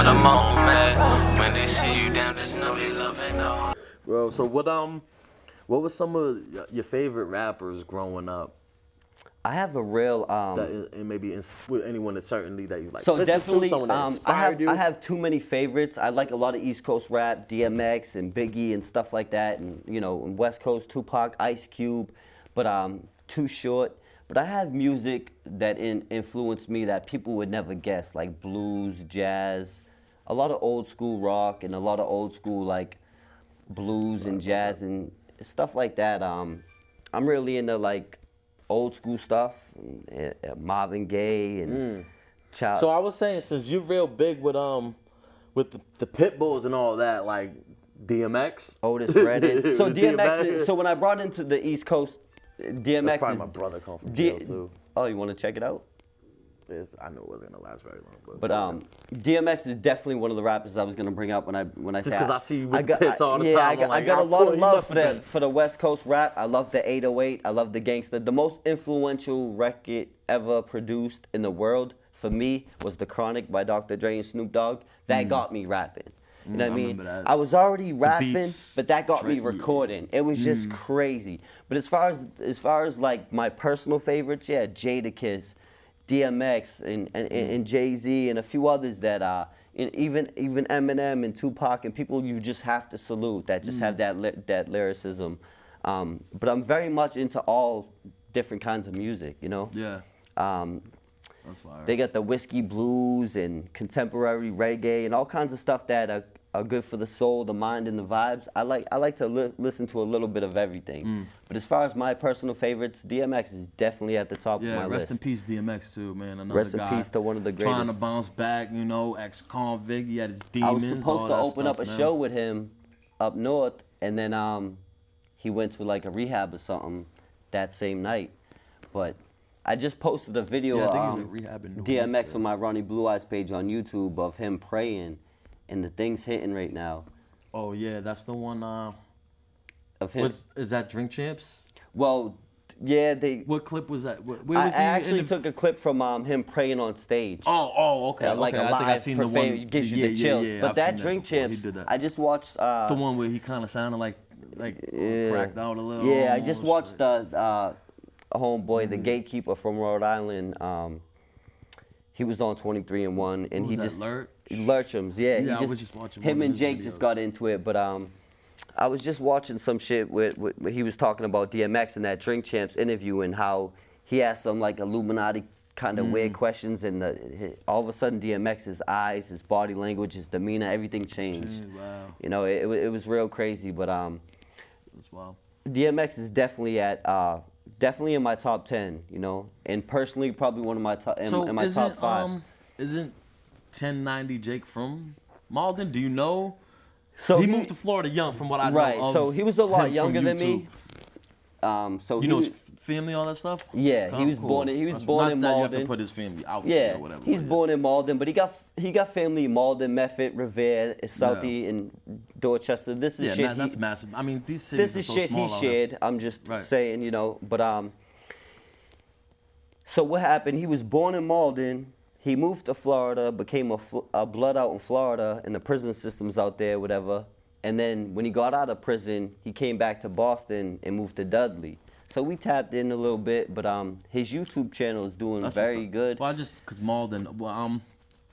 by the moment. When they see you down, just know they love it. No. Bro, so what was some of your favorite rappers growing up? I have a real And maybe with anyone that certainly that you like. So Listen definitely, to someone that inspired you. I have too many favorites. I like a lot of East Coast rap, DMX and Biggie and stuff like that, and and West Coast Tupac, Ice Cube, but Too Short. But I have music that influenced me that people would never guess, like blues, jazz, a lot of old school rock, and a lot of old school like blues and jazz and stuff like that. I'm really into like old school stuff, Marvin Gaye and Child. So I was saying, since you're real big with the pit bulls and all that, like DMX, Otis Redding. So DMX. So when I brought into the East Coast, DMX. That's probably my brother come from jail too. Oh, you want to check it out? I knew it wasn't gonna last very long, but DMX is definitely one of the rappers I was gonna bring up when I just because I see you with the pits all the time. I got a lot of love for the West Coast rap. I love the 808. I love the gangsta. The most influential record ever produced in the world for me was The Chronic by Dr. Dre and Snoop Dogg. That got me rapping. You know what I mean? I was already rapping, but that got me recording. It was just crazy. But as far as like my personal favorites, yeah, Jadakiss, DMX and Jay-Z and a few others that even Eminem and Tupac and people you just have to salute that just have that lyricism. But I'm very much into all different kinds of music, Yeah. That's fire. They got the whiskey blues and contemporary reggae and all kinds of stuff that are good for the soul, the mind, and the vibes. I like to listen to a little bit of everything. But as far as my personal favorites, DMX is definitely at the top of my list. Yeah, rest in peace DMX too, man. Another rest guy in peace to one of the greatest. Trying to bounce back, ex-convict, he had his demons. I was supposed to open up a show with him up north, and then he went to like a rehab or something that same night. But I just posted a video of DMX on my Ronnie Blue Eyes page on YouTube of him praying, and the thing's hitting right now. Oh yeah, that's the one. Of him. Is that Drink Champs? Well, yeah, What clip was that? Where was he? I actually took a clip from him praying on stage. Oh, okay. Like okay. a live I think I seen the one. It gives you the chills. Yeah, but that Drink Champs, I just watched. The one where he kind of sounded like cracked out a little. Yeah, almost. I just watched the homeboy, the gatekeeper from Rhode Island. He was on 23 and 1, and he just Lurchums. Yeah, I was just watching him and Jake just got into it, but I was just watching some shit where he was talking about DMX in that Drink Champs interview and how he asked some like Illuminati kind of weird questions, and all of a sudden DMX's eyes, his body language, his demeanor, everything changed. Wow. It was real crazy, but that's wild. DMX is definitely definitely in my top 10, and personally probably one of my top in my top 5. Isn't 1090 Jake from Malden? Do you know? So he moved to Florida young, from what I know. Right. So he was a lot younger than me. So you know his family, all that stuff. Yeah, he was born in Malden. Not that you have to put his family out. Yeah, whatever. He's born in Malden, but he got family in Malden, Method, Revere, Southie, and Dorchester. This is shit. That's massive. I mean, these cities This is are so shit small he shared. I'm just saying, But so what happened? He was born in Malden. He moved to Florida, became a blood out in Florida, and the prison systems out there, whatever. And then when he got out of prison, he came back to Boston and moved to Dudley. So we tapped in a little bit, but his YouTube channel is doing very good. Well, because Malden. Well, I'm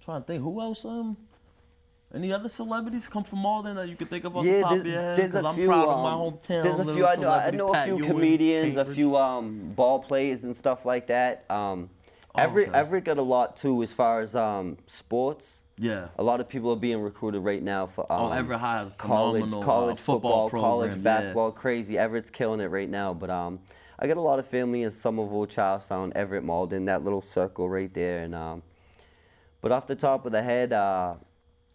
trying to think who else. Any other celebrities come from Malden that you could think of off the top of your head? There's a few. I'm proud of my hometown. There's a few. I know a few comedians, a few ball players and stuff like that. Everett got a lot too as far as sports. Yeah. A lot of people are being recruited right now for Everett has college football, program, college basketball, crazy. Everett's killing it right now. But I got a lot of family in Somerville, Charlestown, Everett, Malden, that little circle right there. And but off the top of the head,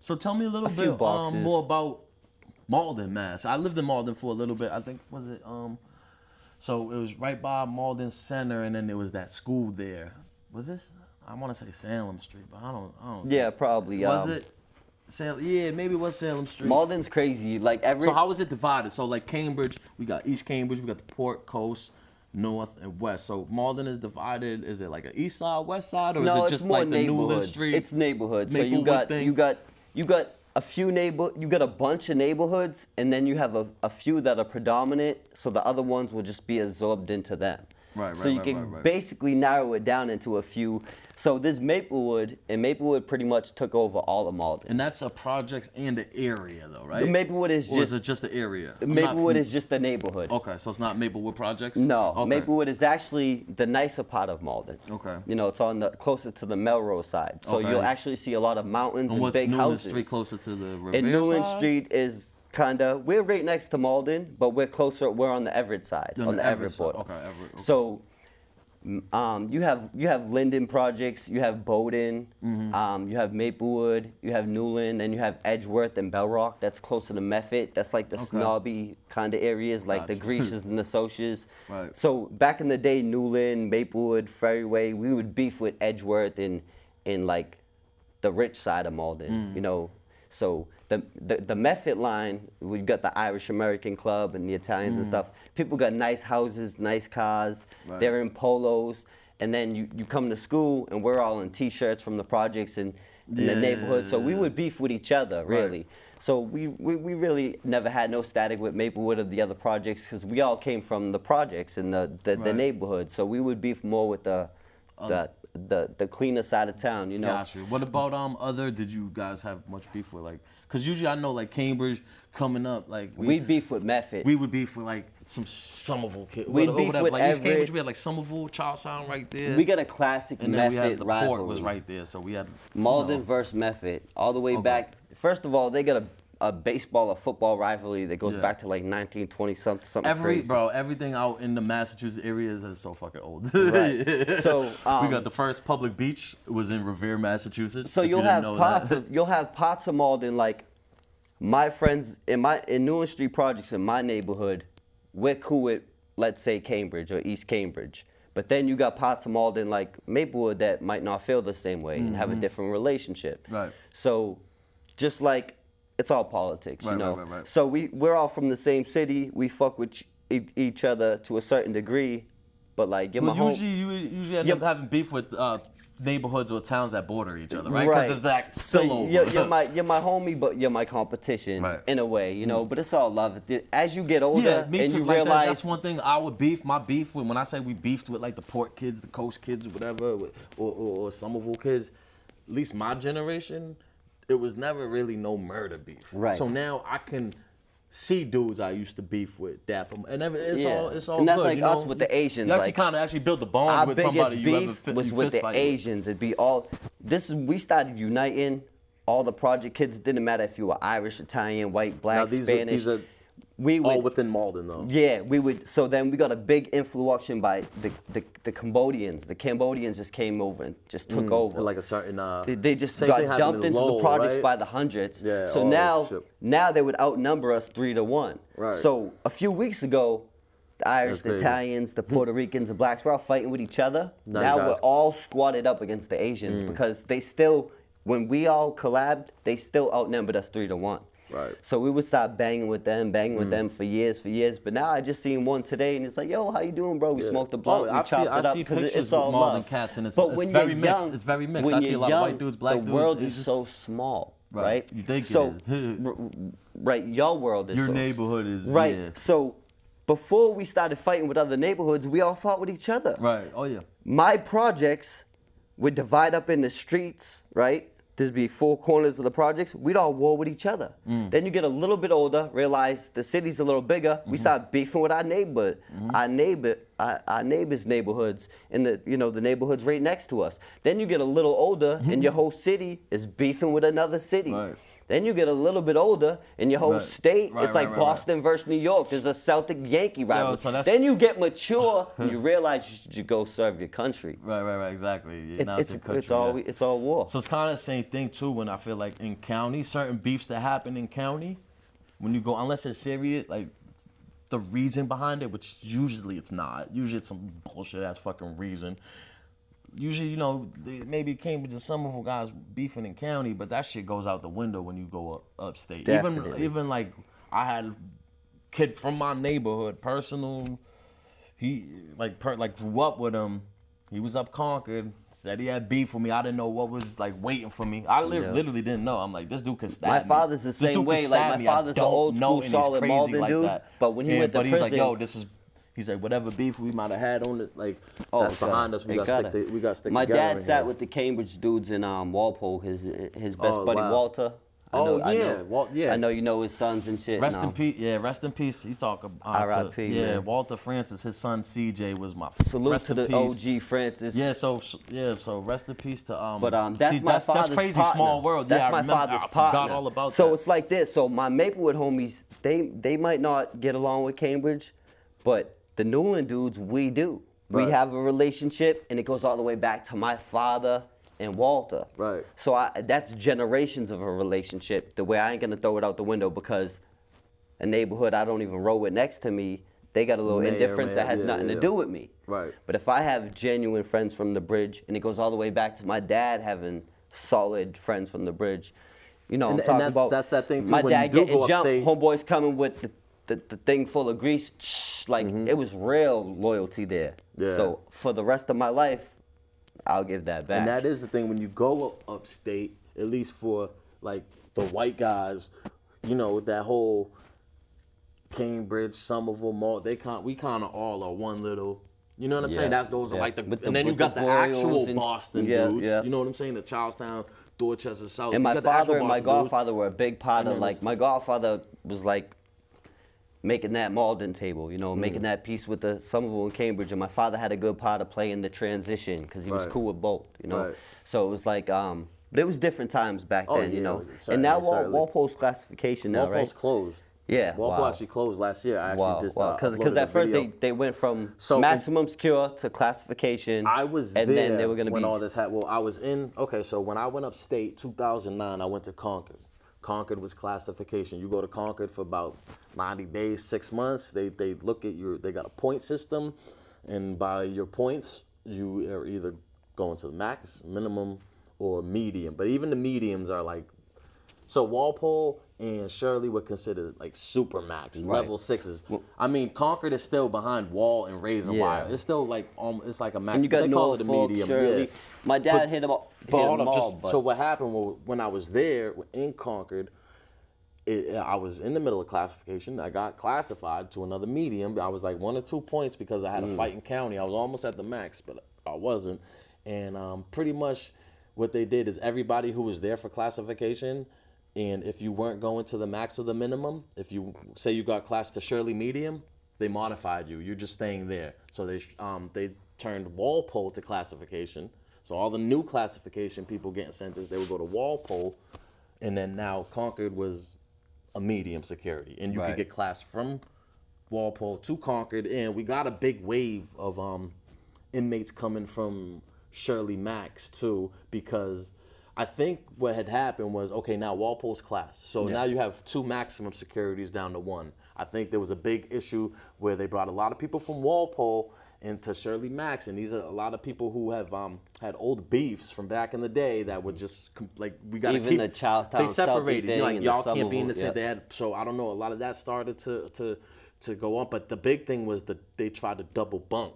so tell me a little bit more about Malden, Mass. I lived in Malden for a little bit. I think so it was right by Malden Center, and then there was that school there. Was this? I want to say Salem Street, but I don't. Yeah, probably. Was it? Yeah, maybe it was Salem Street. Malden's crazy. Like So how is it divided? So like Cambridge, we got East Cambridge, we got the Port Coast, North and West. So Malden is divided. Is it like an East side, West side, or is it just like the Newland Street? It's neighborhood. So you got you got a bunch of neighborhoods, and then you have a few that are predominant, so the other ones will just be absorbed into them. Right, so you can basically narrow it down into a few. So this Maplewood, and Maplewood pretty much took over all of Malden. And that's a projects and an area, though, right? The Maplewood is or is it just the area? Maplewood is just the neighborhood. Okay, so it's not Maplewood projects? No, okay. Maplewood is actually the nicer part of Malden. Okay. You know, it's on the closer to the Melrose side. So you'll actually see a lot of mountains and big Newland houses. Street closer to the Revere And Newland side? Street is we're right next to Malden, but we're on the Everett side, on the Everett border. Okay, Everett. Okay. So you have Linden projects, you have Bowdoin, you have Maplewood, you have Newland, and you have Edgeworth and Bell Rock. That's closer to Method. That's like the snobby kind of areas, like the Grecias and the Socias. Right. So back in the day, Newland, Maplewood, Ferryway, we would beef with Edgeworth in like the rich side of Malden, you know. So the Method line, we've got the Irish American Club and the Italians and stuff. People got nice houses, nice cars. Right. They're in polos. And then you come to school, and we're all in T-shirts from the projects and in the neighborhood. So we would beef with each other, really. Right. So we really never had no static with Maplewood or the other projects, because we all came from the projects and the neighborhood. So we would beef more with the cleaner side of town, you know. Gotcha. What about did you guys have much beef with, like, because usually I know, like, Cambridge coming up, like we'd beef with Method. We would beef with, like, some Somerville kids. We'd beef with like East Everett. Cambridge, we had like Somerville, Charlestown right there. We got a classic and then Method we had the rivalry. port was right there, so we had Malden versus Method, all the way back. First of all, they got a baseball or football rivalry that goes back to like 1920 something crazy. Everything out in the Massachusetts areas is so fucking old. Right. So we got the first public beach was in Revere, Massachusetts. So you'll have parts of Malden, like my friends in Newland Street projects in my neighborhood, we're cool with, let's say, Cambridge or East Cambridge. But then you got parts of Malden like Maplewood that might not feel the same way and have a different relationship. Right. So just like, it's all politics, you know. Right. So we're all from the same city. We fuck with each other to a certain degree, but like you usually end up having beef with neighborhoods or towns that border each other, right? Because it's that spillover. You're my homie, but you're my competition in a way, you know. But it's all love. As you get older, me and too. you Like realize that's one thing. My beef when I say we beefed with like the Port kids, the Coast kids, whatever, or Somerville kids. At least my generation. It was never really no murder beef. Right. So now I can see dudes I used to beef with, dap them, and it's all and that's good, like you know? us with the Asians. You actually build a bond with somebody you ever beef was with the Asians. It'd be all. We started uniting. All the project kids, didn't matter if you were Irish, Italian, white, black, Spanish. These are all within Malden, though. Yeah, we would. So then we got a big influence by the Cambodians. The Cambodians just came over and just took over. Like a certain. They just got dumped into the projects by the hundreds. Yeah. So now they would outnumber us 3-1. Right. So a few weeks ago, the Irish, the Italians, the Puerto Ricans, the blacks, we're all fighting with each other. Now we're all squatted up against the Asians because they still, when we all collabed, they still outnumbered us 3-1. Right. So we would stop banging with them for years. But now I just seen one today, and it's like, yo, how you doing, bro? We smoked a blunt, we chopped it up. I see pictures it's all with Malden love. cats, and it's when very you're mixed. young, It's very mixed. when I see a you're lot young, of white dudes, black dudes. The world is so small, right? You think so, it is. Right, your world is Your so neighborhood is. right. Yeah. So before we started fighting with other neighborhoods, we all fought with each other. Right. Oh yeah. My projects would divide up in the streets, right? There'd be 4 corners of the projects. We'd all war with each other. Then you get a little bit older, realize the city's a little bigger. We start beefing with our neighbor, our neighbors' neighborhoods, and the neighborhoods right next to us. Then you get a little older, and your whole city is beefing with another city. Right. Then you get a little bit older, and your whole state, it's like Boston versus New York. There's a Celtic-Yankee rivalry. Then you get mature, and you realize you should go serve your country. Right, exactly. It's all war. So it's kind of the same thing, too, when I feel like in county, certain beefs that happen in county, when you go, unless it's serious, like, the reason behind it, which usually it's not. Usually it's some bullshit-ass fucking reason. Usually, maybe Cambridge and Somerville guys beefing in county, but that shit goes out the window when you go upstate. Definitely. Even like I had a kid from my neighborhood, personal. He grew up with him. He was up Concord. said he had beef with me. I didn't know what was like waiting for me. I literally didn't know. I'm like, this dude can stab me. My father's the same way. Like my father's an old school solid Malden dude. But when he went to prison, he's like, yo, this is. He's like, whatever beef we might have had on it, like that's behind us. We got to stick together. My dad sat with the Cambridge dudes in Walpole. His best buddy Walter. I know you know his sons and shit. Rest in peace. Yeah, rest in peace. He's talking. R.I.P. Yeah, Walter Francis. His son CJ was my. Salute to the OG Francis. Yeah, so rest in peace to But that's my father's that's crazy partner. small world. That's yeah, my father's partner. I forgot all about that. So it's like this. So my Maplewood homies, they might not get along with Cambridge, but the Newland dudes, we do. Right. We have a relationship, and it goes all the way back to my father and Walter. Right. So that's generations of a relationship. The way I ain't gonna throw it out the window because a neighborhood I don't even roll with next to me, they got a little indifference that has nothing to do with me. Right. But if I have genuine friends from the bridge, and it goes all the way back to my dad having solid friends from the bridge, you know, I'm talking about. That's that thing too. My when dad you do getting go jumped, upstate, homeboys coming with the thing full of grease, like it was real loyalty there. Yeah. So for the rest of my life, I'll give that back. And that is the thing, when you go upstate, at least for like the white guys, you know, that whole Cambridge, Somerville, we kind of all are one little, you know what I'm saying? Those are like and then you got the actual Boston dudes, you know what I'm saying? The Charlestown, Dorchester, South. And my father and my godfather dudes. were a big part of, like, my godfather was like making that Malden table, you know, making that peace with the Somerville and Cambridge, and my father had a good part of playing the transition because he was cool with both, you know. Right. So it was like, but it was different times back then, you know. Certainly, and now Walpole's classification now, Walpole's right? closed. Yeah, Walpole actually closed last year. I actually just because at first they went from maximum secure to classification. I was and there then they were gonna when all this happened. Well, I was in. Okay, so when I went upstate, 2009, I went to Concord. Concord was classification. You go to Concord for about 90 days, 6 months. They look at they got a point system, and by your points, you are either going to the max, minimum, or medium. But even the mediums are like, so Walpole and Shirley were considered like super max, level 6s. I mean, Concord is still behind Wall and Razor Wire. It's still like, it's like a max. And you got they call it a medium. Shirley. Yeah. My dad hit them all. So what happened was, when I was there in Concord, I was in the middle of classification. I got classified to another medium. I was like 1 or 2 points because I had a fight in county. I was almost at the max, but I wasn't. And pretty much what they did is everybody who was there for classification, and if you weren't going to the max or the minimum, if you say you got classed to Shirley medium, they modified you. You're just staying there. So they turned Walpole to classification. So all the new classification people getting sentenced, they would go to Walpole, and then now Concord was a medium security, and you could get classed from Walpole to Concord, and we got a big wave of inmates coming from Shirley Max too, because I think what had happened was, okay, now Walpole's class. So now you have 2 maximum securities down to 1. I think there was a big issue where they brought a lot of people from Walpole into Shirley Max, and these are a lot of people who have had old beefs from back in the day that would just like, we got to keep. Even the Charlestown they separated. Thing Like, y'all can't be in the same. They had, so I don't know. A lot of that started to go up, but the big thing was that they tried to double bunk.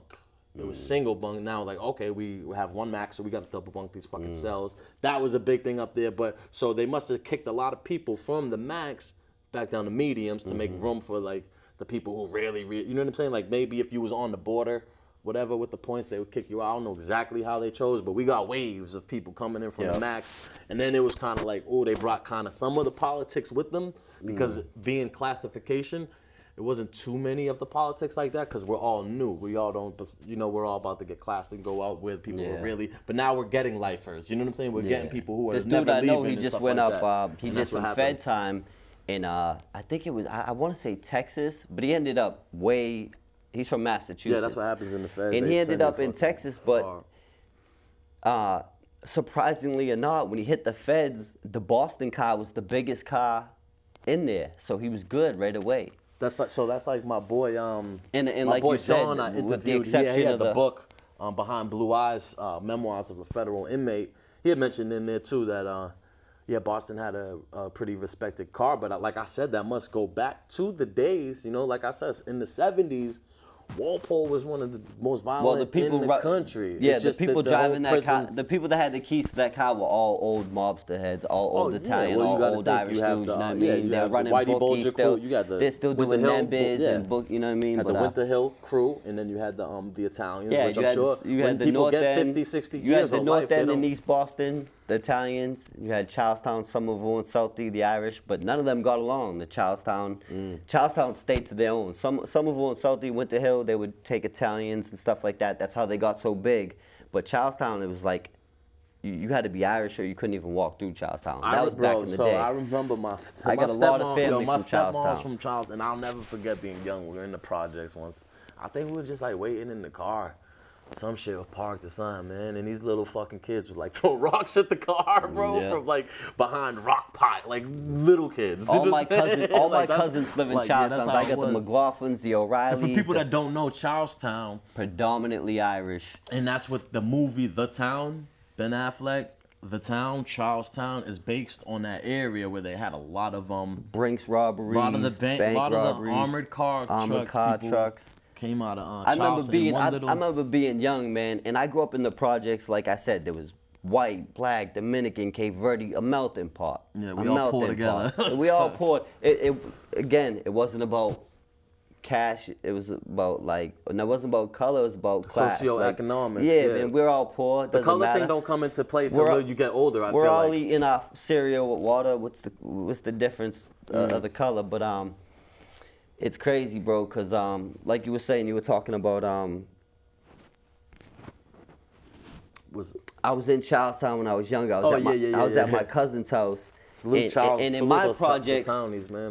It was single bunk. Now, like, okay, we have 1 max, so we got to double bunk these fucking cells. That was a big thing up there. But so they must have kicked a lot of people from the max back down to mediums to make room for like the people who really, you know what I'm saying? Like, maybe if you was on the border, whatever, with the points, they would kick you out. I don't know exactly how they chose, but we got waves of people coming in from the max. And then it was kind of like, oh, they brought kind of some of the politics with them, because being classification, it wasn't too many of the politics like that, because we're all new. We all don't, you know, we're all about to get classed and go out with people who are really, but now we're getting lifers. You know what I'm saying? We're getting people who are this never dude I know, leaving. he just went up, he did some Fed time in, I think it was, I want to say Texas, but he ended up he's from Massachusetts. Yeah, that's what happens in the Fed. And he ended up in Texas, but surprisingly or not, when he hit the Feds, the Boston car was the biggest car in there, so he was good right away. That's like my boy, and my like boy you said, John, I with the interviewed. He exception had of the book Behind Blue Eyes, Memoirs of a Federal Inmate. He had mentioned in there too that Boston had a pretty respected car, but like I said, that must go back to the days, you know, like I said, in the 70s, Walpole was one of the most violent in the country. Yeah, it's the just people driving that car, prison. the people that had the keys to that car were all old mobster heads, all old Italian, all old Irish dudes. You know what I mean? They're running bookies still. They're still doing Nembis and book. You know what I mean? Had the Winter Hill crew, and then you had the Italians. Yeah, which I'm sure you had the people North get End. 50, 60 You had years the of North life, End in East Boston, the Italians. You had Charlestown, Somerville, and Southie, the Irish, but none of them got along. The Charlestown stayed to their own. Somerville and Southie, Winter Hill, they would take Italians and stuff like that. That's how they got so big. But Charlestown, it was like you had to be Irish or you couldn't even walk through Charlestown. That was back in the day. I remember I got a lot of family my from Charlestown. stepmom's from Charlestown, and I'll never forget being young. We were in the projects once. I think we were just like waiting in the car. Some shit was parked or something, man, and these little fucking kids would like throw rocks at the car, bro, from like behind rock pot, like little kids. All my cousins live in Charlestown. I got the McLaughlins, the O'Reillys. And for people that don't know, Charlestown, predominantly Irish. And that's what the movie The Town, Ben Affleck, The Town, Charlestown is based on that area where they had a lot of Brinks robberies, a lot of the armored car trucks. Came out of I remember being young, man, and I grew up in the projects. Like I said, there was white, black, Dominican, Cape Verde, a melting pot. Yeah, we all poured together. We all poured. It wasn't about cash. It was about it wasn't about color. It was about class. Socioeconomics. Yeah, man, we're all poor. The color thing don't come into play until you get older. I feel like we're all eating our cereal with water. What's the difference of the color? But it's crazy, bro, because like you were saying, you were talking about I was in Charlestown when I was younger. I was at my cousin's house. Salute Charles. And in my projects,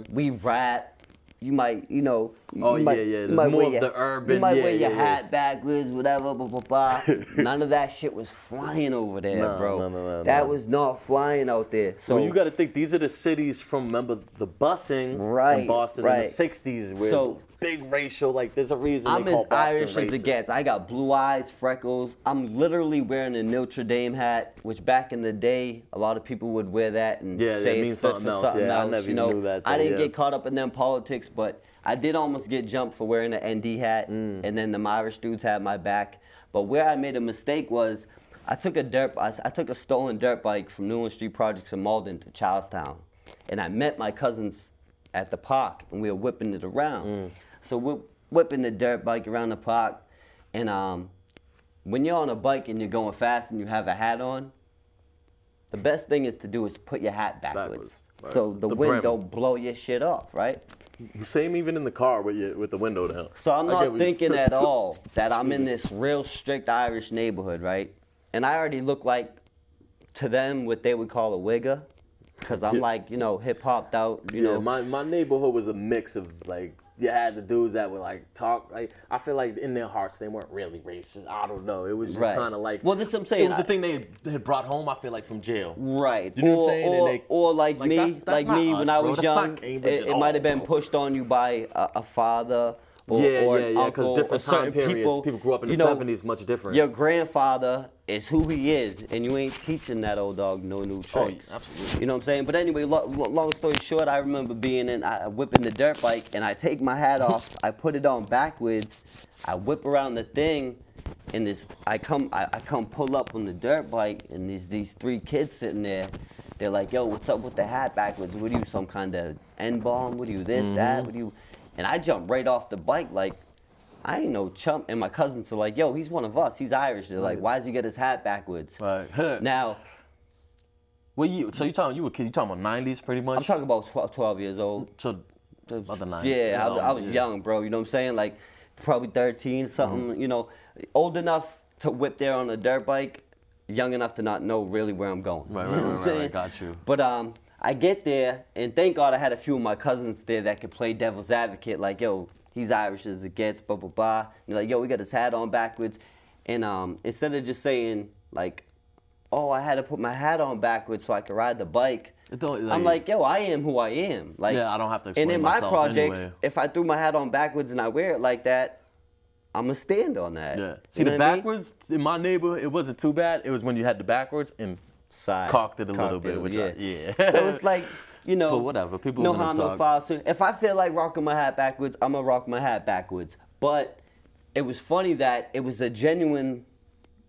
we rap. You might, you might wear the urban. You might wear your hat backwards, whatever, blah, blah, blah. None of that shit was flying over there, bro. That was not flying out there. So you got to think, these are the cities from, remember, the busing in Boston in the 60s, where big racial, like, there's a reason I'm they call as Boston Irish racist. as it gets. I got blue eyes, freckles. I'm literally wearing a Notre Dame hat, which back in the day, a lot of people would wear that and say it stood for something else. I never knew that. I didn't get caught up in them politics, but I did almost get jumped for wearing an ND hat, and then the Irish dudes had my back. But where I made a mistake was I took a stolen dirt bike from Newland Street Projects in Malden to Charlestown, and I met my cousins at the park, and we were whipping it around. So we're whipping the dirt bike around the park, and when you're on a bike and you're going fast and you have a hat on, the best thing is to do is put your hat backwards. Right. So the wind don't blow your shit off, right? Same even in the car with the window down. So I'm not thinking at all that I'm in this real strict Irish neighborhood, right? And I already look like, to them, what they would call a wigger, because I'm like, hip-hopped out, know. My neighborhood was a mix of, like, you had the dudes that would like talk. Like, I feel like in their hearts they weren't really racist. I don't know. It was just kind of like. Well, that's what I'm saying. It was the thing they had brought home. I feel like from jail. Right. You know what I'm saying? Or like me when I was young, it might have been pushed on you by a father. Or because different time periods, people grew up in the 70s, much different. Your grandfather is who he is, and you ain't teaching that old dog no new tricks. Oh, absolutely. You know what I'm saying? But anyway, long story short, I remember being whipping the dirt bike, and I take my hat off, I put it on backwards, I whip around the thing, and I come pull up on the dirt bike, and these three kids sitting there. They're like, yo, what's up with the hat backwards? What are you, some kind of N-bomb? What are you, this, that? What are you? And I jumped right off the bike like, I ain't no chump. And my cousins are like, yo, he's one of us. He's Irish. They're like, why does he get his hat backwards? Right. Now. So you talking a kid? You talking about 90s pretty much? I'm talking about 12 years old. So about the 90s. Yeah, I was young, bro. You know what I'm saying? Like probably 13, something, old enough to whip there on a dirt bike, young enough to not know really where I'm going. Right, got you. But I get there, and thank God I had a few of my cousins there that could play devil's advocate, like, yo, he's Irish as it gets, blah, blah, blah. And they're like, yo, we got his hat on backwards. And instead of just saying, like, oh, I had to put my hat on backwards so I could ride the bike, I'm like, yo, I am who I am. Like, yeah, I don't have to explain myself. And in my projects, anyway. If I threw my hat on backwards and I wear it like that, I'm going to stand on that. Yeah. See, the backwards, in my neighborhood, it wasn't too bad. It was when you had the backwards and cocked it a little bit. So it's like, but whatever, no harm, no foul. So if I feel like rocking my hat backwards, I'm going to rock my hat backwards. But it was funny that it was a genuine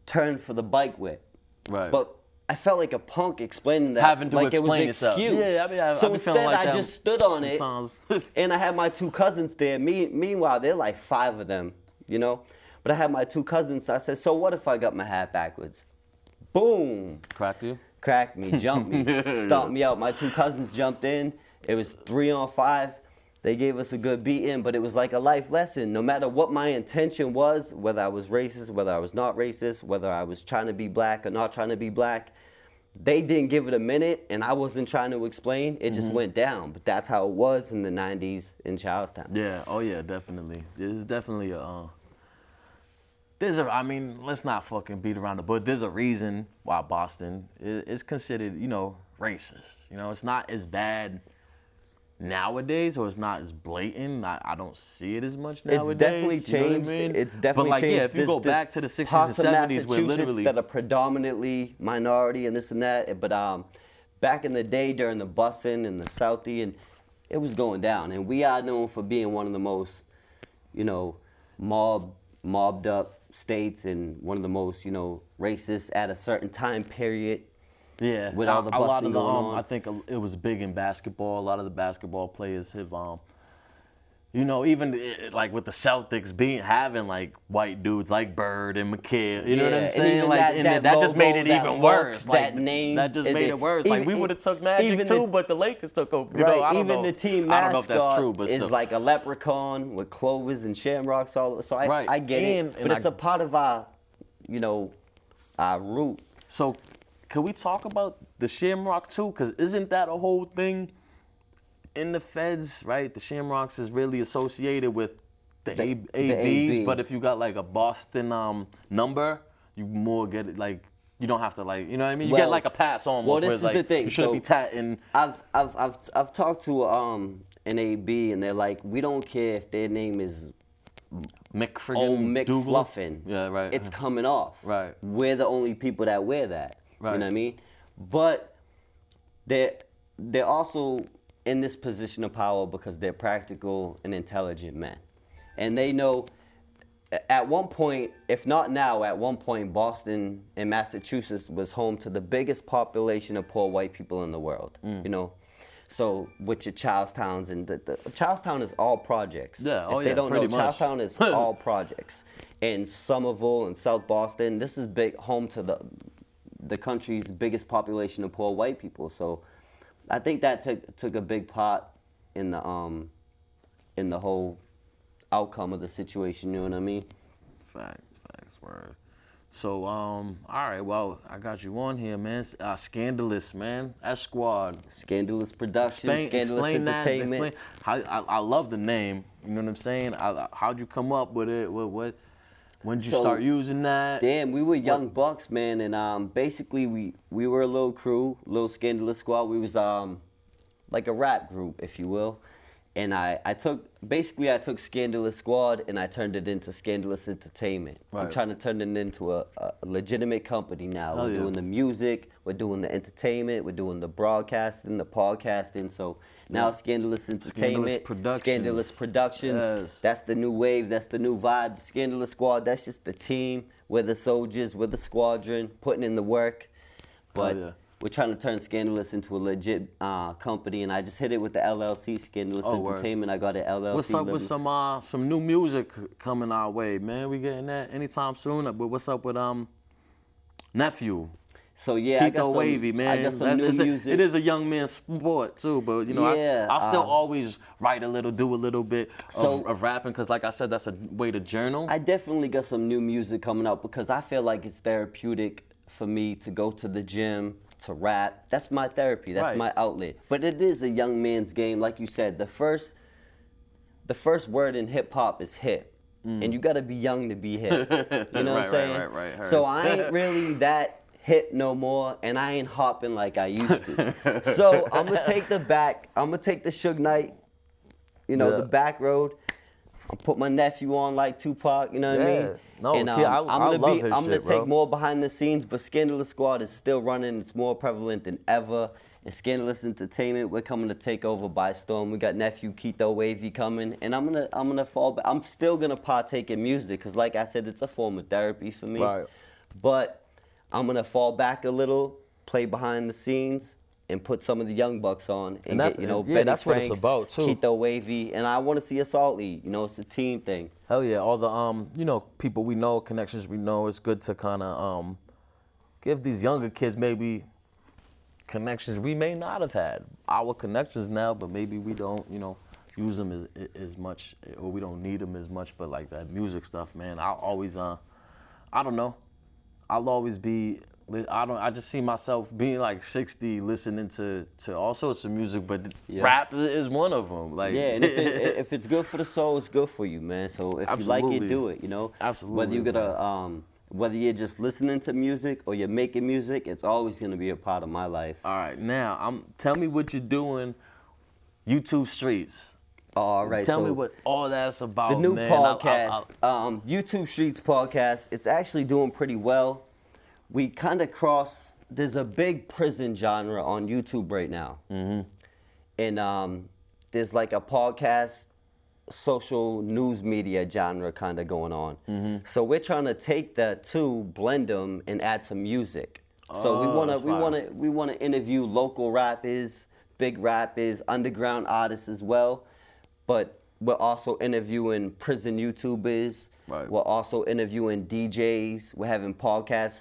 turn for the bike whip. Right. But I felt like a punk explaining that. Having to like explain it was an yourself. excuse. Yeah, so instead, like I just stood on sometimes. it, and I had my 2 cousins there. Meanwhile, there are like 5 of them, you know? But I had my 2 cousins, so I said, so what if I got my hat backwards? Boom. Cracked you? Cracked me, jumped me, stomped me out. My 2 cousins jumped in. It was 3 on 5. They gave us a good beating, but it was like a life lesson. No matter what my intention was, whether I was racist, whether I was not racist, whether I was trying to be black or not trying to be black, they didn't give it a minute, and I wasn't trying to explain. It just went down. But that's how it was in the 90s in Charlestown. Yeah, oh yeah, definitely. There's definitely I mean, let's not fucking beat around the bush. There's a reason why Boston is considered, you know, racist. You know, it's not as bad nowadays, or it's not as blatant. I don't see it as much nowadays. It's definitely changed. You know what I mean? It's definitely but like, changed. Yeah, if you go back to the 60s and parts of 70s, where Massachusetts literally that are predominantly minority and this and that. But back in the day during the busing and the Southie, and it was going down. And we are known for being one of the most, you know, mobbed up states, and one of the most, you know, racist at a certain time period. Yeah, with all the busing a lot of the, going on. I think it was big in basketball. A lot of the basketball players have, you know, even like with the Celtics having like white dudes like Bird and McHale. You know what I'm saying? Like, that just made it even worse. That name, that just made it worse. Like, we would have took Magic too, but the Lakers took over. You know, I don't know. Even the team I don't know if that's mascot true, but is still. like a leprechaun with clovers and shamrocks all over. So I get it, but it's a part of our, you know, our root. So, can we talk about the Shamrock too? Because isn't that a whole thing in the feds, right? The Shamrocks is really associated with the ABs, AB. but if you got like a Boston number, you more get it like, you don't have to like, you know what I mean? You get like a pass almost. Well, this where is like, the thing. You shouldn't be tatting. I've talked to an AB, and they're like, we don't care if their name is McFluffin. Yeah, right. It's coming off. Right. We're the only people that wear that. Right. You know what I mean? But they're also in this position of power because they're practical and intelligent men. And they know at one point, if not now, at one point, Boston and Massachusetts was home to the biggest population of poor white people in the world, you know? So with your Charlestowns, and the Charlestown is all projects. Yeah, if they don't know, Charlestown is all projects. And Somerville and South Boston, this is big, home to the country's biggest population of poor white people. So I think that took a big part in the whole outcome of the situation, you know what I mean? Facts, word. So, all right, well, I got you on here, man. Scandalous, man. S-Squad. Scandalous Productions, Scandalous Entertainment. I love the name, you know what I'm saying? How'd you come up with it? When did you start using that? Damn, we were young bucks, man, and basically we were a little crew, little Scandalous Squad. We was like a rap group, if you will. And I took Scandalous Squad and I turned it into Scandalous Entertainment. Right. I'm trying to turn it into a legitimate company now. We're doing the music, we're doing the entertainment, we're doing the broadcasting, the podcasting. So now Scandalous Entertainment, Scandalous Productions. Yes. That's the new wave, that's the new vibe. Scandalous Squad, that's just the team. We're the soldiers, we're the squadron, putting in the work. But we're trying to turn Scandalous into a legit company, and I just hit it with the LLC, Scandalous Entertainment. I got an LLC. What's up with some new music coming our way, man? We getting that anytime soon? But what's up with Nephew? So yeah, I got some wavy, man. I got some new music. It is a young man's sport too, but you know, I'll still always write a little, do a little bit of rapping, because like I said, that's a way to journal. I definitely got some new music coming out because I feel like it's therapeutic for me to go to the gym, to rap. That's my therapy. That's my outlet. But it is a young man's game, like you said. The first word in hip hop is hip, and you gotta be young to be hip. You know what I'm saying? Right. So I ain't really that hip no more, and I ain't hopping like I used to. So I'm gonna take the Suge Knight, you know, the back road. put my nephew on like Tupac, you know what I mean? No, and, I love his shit, I'm gonna bro. take more behind the scenes, but Scandalous Squad is still running. It's more prevalent than ever. And Scandalous Entertainment, we're coming to take over by storm. We got nephew Keto Wavy coming, and I'm gonna fall back. I'm still gonna partake in music, cause like I said, it's a form of therapy for me. Right. But I'm gonna fall back a little, play behind the scenes, and put some of the young bucks on, and get, Benny that's Franks, what it's about too. Keto Wavy, and I want to see us all eat. It's a team thing. Hell yeah, all the people we know, connections we know. It's good to kind of give these younger kids maybe connections we may not have had. Our connections now, but maybe we don't, use them as much, or we don't need them as much. But like that music stuff, man, I'll always, I don't know, I'll always be. I just see myself being like 60, listening to all sorts of music, but rap is one of them. Like, yeah, and if it's good for the soul, it's good for you, man. So if Absolutely. you like it, do it. Absolutely. Whether you're just listening to music or you're making music, it's always gonna be a part of my life. All right, now tell me what you're doing, YouTube Streets. All right. Tell me what all that's about. The new man. podcast, YouTube Streets podcast. It's actually doing pretty well. We kind of there's a big prison genre on YouTube right now. Mm-hmm. And there's like a podcast, social news media genre kind of going on. Mm-hmm. So we're trying to take the two, blend them, and add some music. So we want to interview local rappers, big rappers, underground artists as well. But we're also interviewing prison YouTubers. Right. We're also interviewing DJs. We're having podcasts.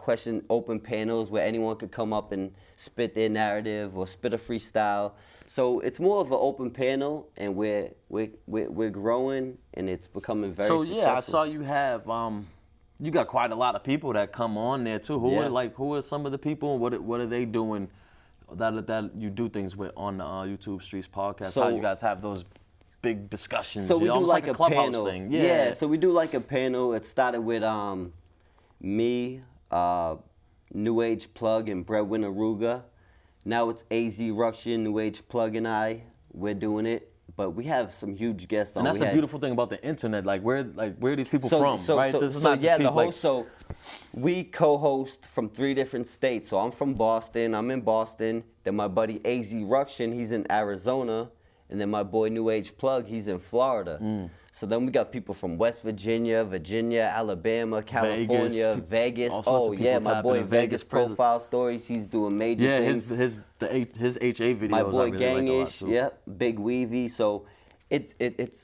Question open panels where anyone could come up and spit their narrative or spit a freestyle. So it's more of an open panel, and we're growing, and it's becoming very successful. I saw you have you got quite a lot of people that come on there too. Who are some of the people? What are they doing that you do things with on the YouTube Streets podcast? So, how you guys have those big discussions? So we do like a clubhouse panel thing. Yeah. So we do like a panel. It started with me. New Age Plug and Breadwinner Ruga. Now it's AZ Ruction, New Age Plug and I. We're doing it, but we have some huge guests on. And that's the beautiful thing about the internet. Where are these people from? Right? This is not just people, so we co-host from 3 different states. So I'm from Boston. I'm in Boston. Then my buddy AZ Ruction, he's in Arizona, and then my boy New Age Plug, he's in Florida. So then we got people from West Virginia, Alabama, California, Vegas. Oh yeah, my boy Vegas Profile Stories. He's doing major things. His HA videos. My boy I really Gangish, like yep, Big Weavy. So it's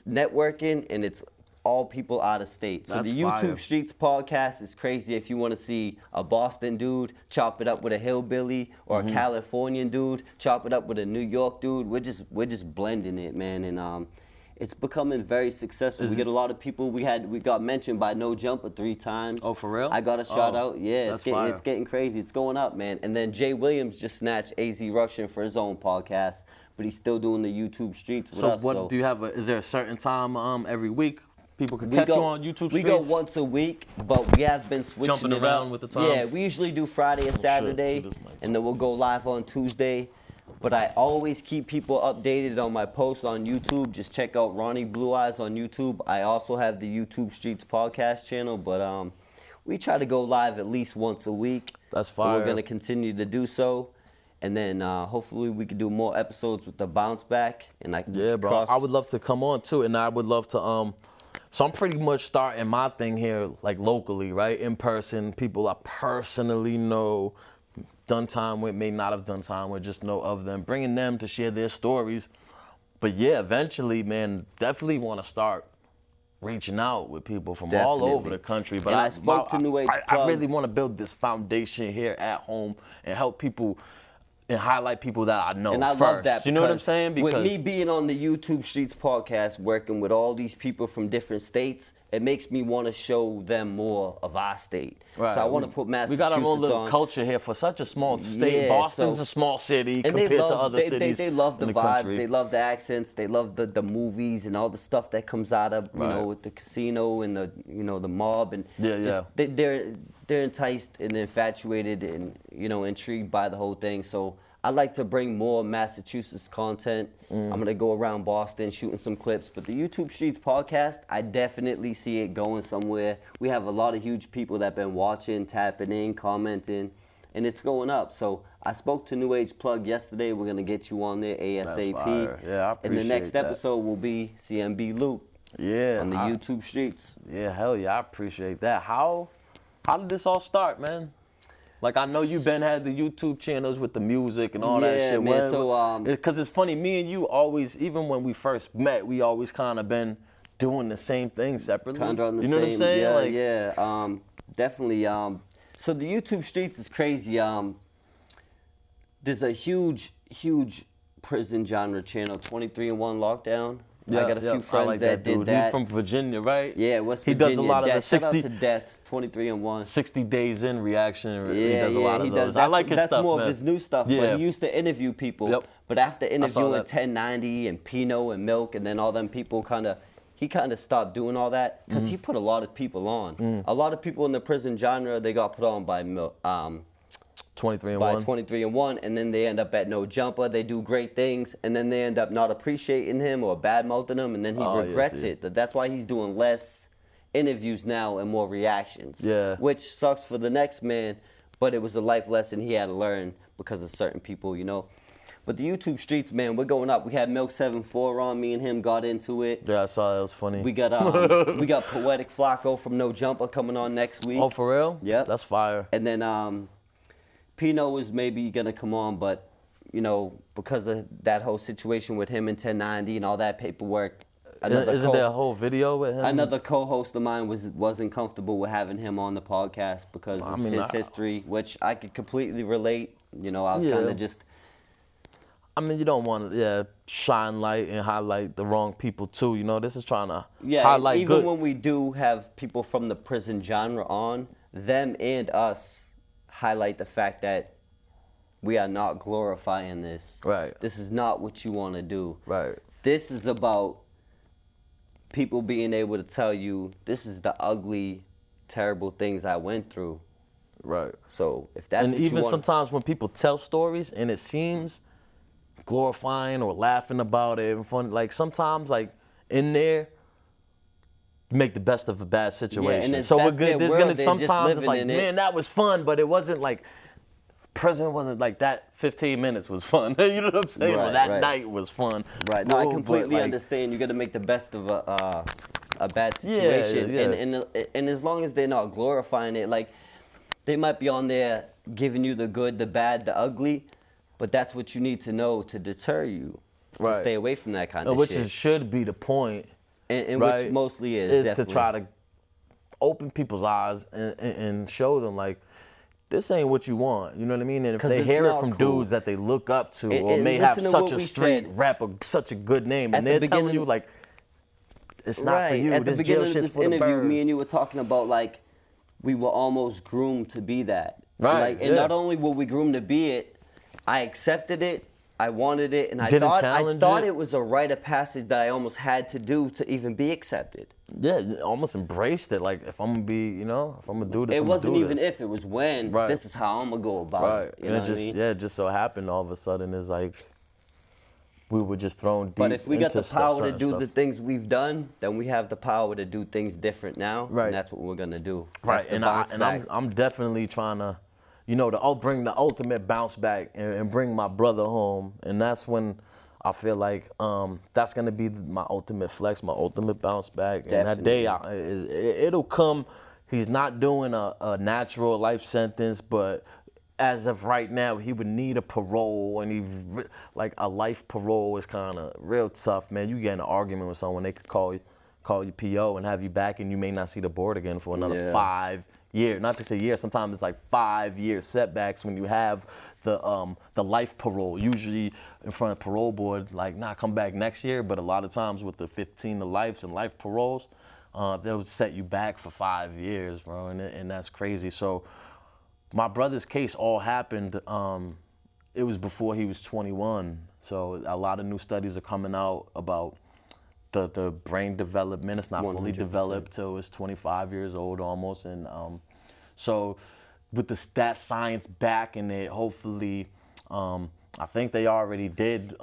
networking, and it's all people out of state. So That's the YouTube fire. Streets podcast is crazy. If you want to see a Boston dude chop it up with a hillbilly, or a Californian dude chop it up with a New York dude, we're just blending it, man, and it's becoming very successful. We get a lot of people. We got mentioned by No Jumper 3 times. Oh, for real? I got a shout out. Yeah, it's getting crazy. It's going up, man. And then Jay Williams just snatched AZ Ruction for his own podcast, but he's still doing the YouTube Streets with us. So do you have? Is there a certain time every week people can catch you on YouTube Streets? We go once a week, but we have been switching Jumping it around up. with the time? Yeah, we usually do Friday and Saturday, and then we'll go live on Tuesday. But I always keep people updated on my posts on YouTube. Just check out Ronnie Blue Eyes on YouTube. I also have the YouTube Streets podcast channel, but we try to go live at least once a week. That's fire. We're going to continue to do so. And then hopefully we can do more episodes with the bounce back. And bro. I would love to come on too, and I would love to so I'm pretty much starting my thing here like locally, right? In person, people I personally know, done time with, may not have done time with, just know of them, bringing them to share their stories. But yeah, eventually, man, definitely want to start reaching out with people from all over the country. But I spoke to New Age Plug. I really want to build this foundation here at home and help people and highlight people that I know and I first. love that. You know what I'm saying? Because with me being on the YouTube Streets podcast, working with all these people from different states, it makes me want to show them more of our state. Right. So I want to put Massachusetts on. We got our own little culture here for such a small state. Yeah, Boston's a small city compared to other cities. They love the in vibes. country. They love the accents. They love the movies and all the stuff that comes out of with the casino and the the mob and they're enticed and infatuated and intrigued by the whole thing. So I like to bring more Massachusetts content. I'm going to go around Boston shooting some clips. But the YouTube Streets podcast, I definitely see it going somewhere. We have a lot of huge people that have been watching, tapping in, commenting, and it's going up. So I spoke to New Age Plug yesterday. We're going to get you on there ASAP. That's fire. Yeah, I appreciate And the next that. episode will be CMB Luke. Yeah. On the YouTube Streets. Yeah, hell yeah, I appreciate that. How did this all start, man? Like, I know you had the YouTube channels with the music and all that shit. Man, so, because it's funny, me and you always, even when we first met, we always kind of been doing the same thing separately. Kind of on the you know same, what I'm saying? Yeah, definitely. So the YouTube Streets is crazy. There's a huge prison genre channel, 23 and 1 Lockdown. Yeah, I got a few friends like that did dude. that. He's from Virginia, right? Yeah, West Virginia. He does a lot of the 60 Shout out to Deaths, 23 and 1. 60 days in reaction. Yeah, he does a lot of those. I like his stuff, That's more man. of his new stuff. Yeah. But he used to interview people. Yep. But after interviewing that. 1090 and Pino and Milk and then all them people he kind of stopped doing that because he put a lot of people on. A lot of people in the prison genre, they got put on by 23 and by 1. 23 and 1, and then they end up at No Jumper. They do great things, and then they end up not appreciating him or bad-mouthing him, and then he regrets it. That's why he's doing less interviews now and more reactions. Yeah. Which sucks for the next man, but it was a life lesson he had to learn because of certain people, you know. But the YouTube Streets, man, we're going up. We had Milk 7-4 on. Me and him got into it. Yeah, I saw that. It was funny. We got Poetic Flacco from No Jumper coming on next week. Oh, for real? Yeah. That's fire. And then Pino is maybe gonna come on, but you know, because of that whole situation with him and 1090 and all that paperwork. Isn't there a whole video with him? Another co-host of mine wasn't comfortable with having him on the podcast because of his history, which I could completely relate. You know, I was kind of just. I mean, you don't want to shine light and highlight the wrong people too. You know, this is trying to highlight even good. when we do have people from the prison genre on, them and us highlight the fact that we are not glorifying this. Right. This is not what you want to do. Right. This is about people being able to tell you, this is the ugly, terrible things I went through. Right. So if that's and what even you want, sometimes when people tell stories and it seems glorifying or laughing about it and fun, like sometimes like in there, make the best of a bad situation. and so we're that's good. their There's world. gonna They're just sometimes it's like, living in man, it. that was fun, but it wasn't like prison wasn't like that. 15 minutes was fun. You know what I'm saying? Right, or that right. night was fun. right? No, I But, completely like, understand. You got to make the best of a bad situation, and as long as they're not glorifying it, like they might be on there giving you the good, the bad, the ugly, but that's what you need to know to deter you to stay away from that kind of which shit. should be the point. And right, which mostly is definitely. to try to open people's eyes and show them like this ain't what you want. You know what I mean? And if they hear it from dudes that they look up to or may have such a street rap or such a good name, and they're telling you like it's not for you. At the this beginning jail of shit's this for the interview, birds. me and you were talking about like we were almost groomed to be that. Right, Like, and not only were we groomed to be it, I accepted it. I wanted it, and I thought it was a rite of passage that I almost had to do to even be accepted. Yeah, you almost embraced it. Like if I'm gonna be, you know, if I'm gonna do this, It I'm wasn't gonna do even this. if, it was when. Right. This is how I'm gonna go about Right, it. You and know it what just I mean? it just so happened all of a sudden is like we were just thrown deep. But if we got the into power to certain do stuff. the things we've done, then we have the power to do things different now. Right. And that's what we're gonna do. Right, That's the and bounce back. I'm definitely trying to, you know, to bring the ultimate bounce back and bring my brother home, and that's when I feel like that's gonna be my ultimate flex, my ultimate bounce back, and that day it'll come. He's not doing a natural life sentence, but as of right now, he would need a parole, and like a life parole is kind of real tough, man. You get in an argument with someone, they could call you PO and have you back, and you may not see the board again for another 5 years. Not just a year. Sometimes it's like 5 year setbacks when you have the life parole. Usually in front of parole board, like, nah, come back next year. But a lot of times with the 15 to lives and life paroles, they'll set you back for 5 years, bro, and that's crazy. So my brother's case all happened, it was before he was 21. So a lot of new studies are coming out about the brain development. It's not 100%. Fully developed till it's 25 years old almost. And so with that science backing it, hopefully I think they already did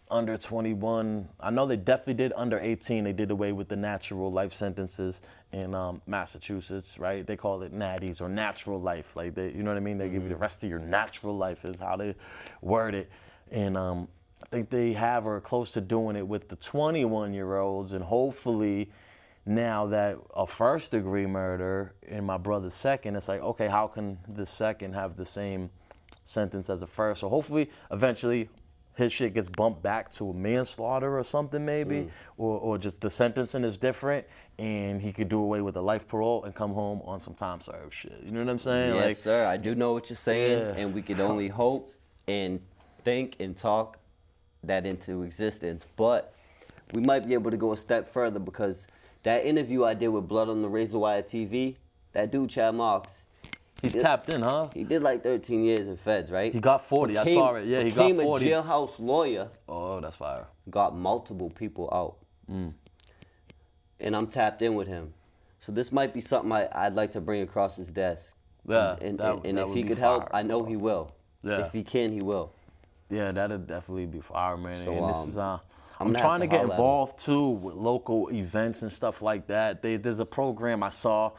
under 21. I know they definitely did under 18. They did away with the natural life sentences in Massachusetts, right? They call it natties or natural life. Like they, you know what I mean? They give you the rest of your natural life is how they word it. And I think they have or are close to doing it with the 21-year-olds, and hopefully now that a first degree murder and my brother's second, it's like, okay, how can the second have the same sentence as a first? So hopefully eventually his shit gets bumped back to a manslaughter or something maybe, or just the sentencing is different and he could do away with the life parole and come home on some time served shit. You know what I'm saying? Yes, like, sir. I do know what you're saying, Yeah. and we can only hope and think and talk that into existence. But we might be able to go a step further, because that interview I did with Blood on the Razor Wire TV, that dude, Chad Marks, he's tapped in, huh? he did like 13 years in feds, right? He got 40. I saw it. Yeah, he got 40. Became a jailhouse lawyer. Oh, that's fire. Got multiple people out. And I'm tapped in with him. So this might be something I'd like to bring across his desk. Yeah, And that if would he be could help, fire, I know bro. he will. Yeah. If he can, he will. Yeah, that'd definitely be fire, man. So, and this is I'm gonna trying have to to get holler at him. involved too with local events and stuff like that. There's a program I saw,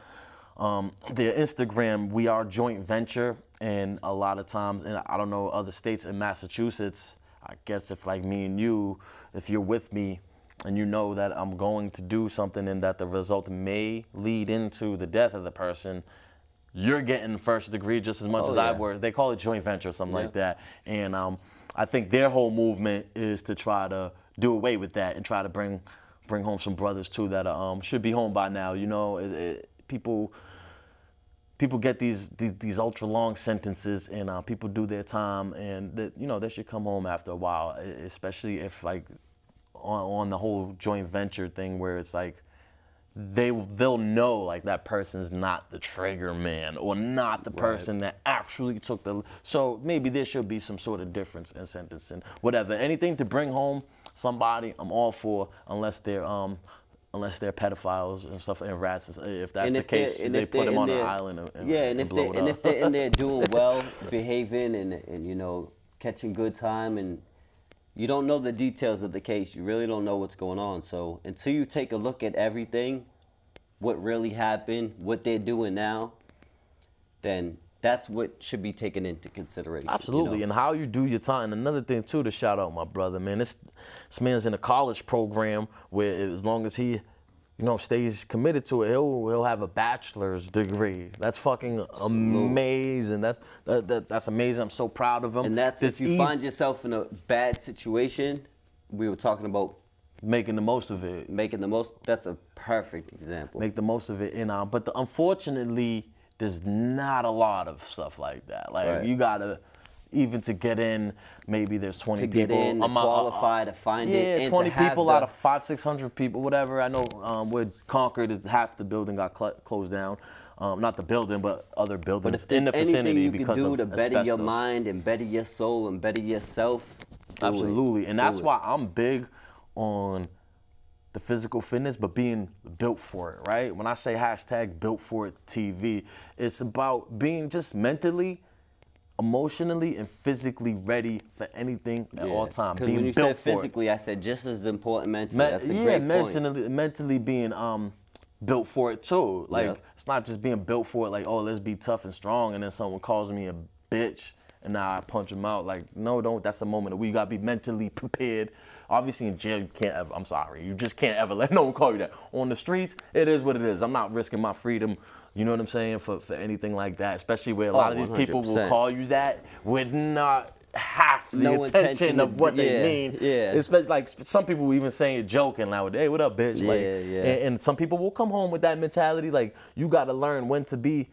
their Instagram, We Are Joint Venture, and a lot of times, and I don't know other states, in Massachusetts, I guess if like me and you, if you're with me and you know that I'm going to do something and that the result may lead into the death of the person, you're getting first degree just as much as I were. They call it joint venture or something like that. And I think their whole movement is to try to do away with that and try to bring home some brothers too that should be home by now. You know, people get these ultra long sentences, and people do their time, and they should come home after a while, especially if like on the whole joint venture thing where it's like they'll know like that person's not the trigger man or not the person that actually took the. So maybe there should be some sort of difference in sentencing, whatever. Anything to bring home somebody, I'm all for, unless they're pedophiles and stuff and rats. If that's the case, they put them on an island and blow it up. And if they're in there doing well, behaving and catching good time, and you don't know the details of the case, you really don't know what's going on. So until you take a look at everything, what really happened, what they're doing now, then that's what should be taken into consideration. Absolutely, and how you do your time. And another thing too, to shout out my brother, man. This man's in a college program where as long as he, stays committed to it, he'll have a bachelor's degree. That's fucking amazing. That's amazing. I'm so proud of him. And that's if you find yourself in a bad situation. We were talking about making the most of it. Making the most. That's a perfect example. Make the most of it, but unfortunately, there's not a lot of stuff like that. Like you gotta, even to get in, maybe there's 20 to people. Get in, to qualify, to find it. Yeah, and 20 to have people out of 500-600 people, whatever. I know with Concord, half the building got closed down. Not the building, but other buildings in the vicinity because of asbestos. Anything you can do to better your mind and better your soul and better yourself. Absolutely, and that's why I'm big on the physical fitness, but being built for it, right? When I say #built for it TV, it's about being just mentally, emotionally, and physically ready for anything at all times. Because when you said physically, I said just as important mentally. That's a great point. Mentally being built for it too. Like it's not just being built for it. Like, oh, let's be tough and strong, and then someone calls me a bitch, and now I punch him out. Like, no, don't. That's a moment where you gotta be mentally prepared. Obviously, in jail, you can't ever, I'm sorry, you just can't ever let no one call you that. On the streets, it is what it is. I'm not risking my freedom, you know what I'm saying, for anything like that, especially where a lot of these people will call you that with not half the intention of what they mean. Yeah. It's like some people even saying it joking, like, hey, what up, bitch? And some people will come home with that mentality, like, you got to learn when to be,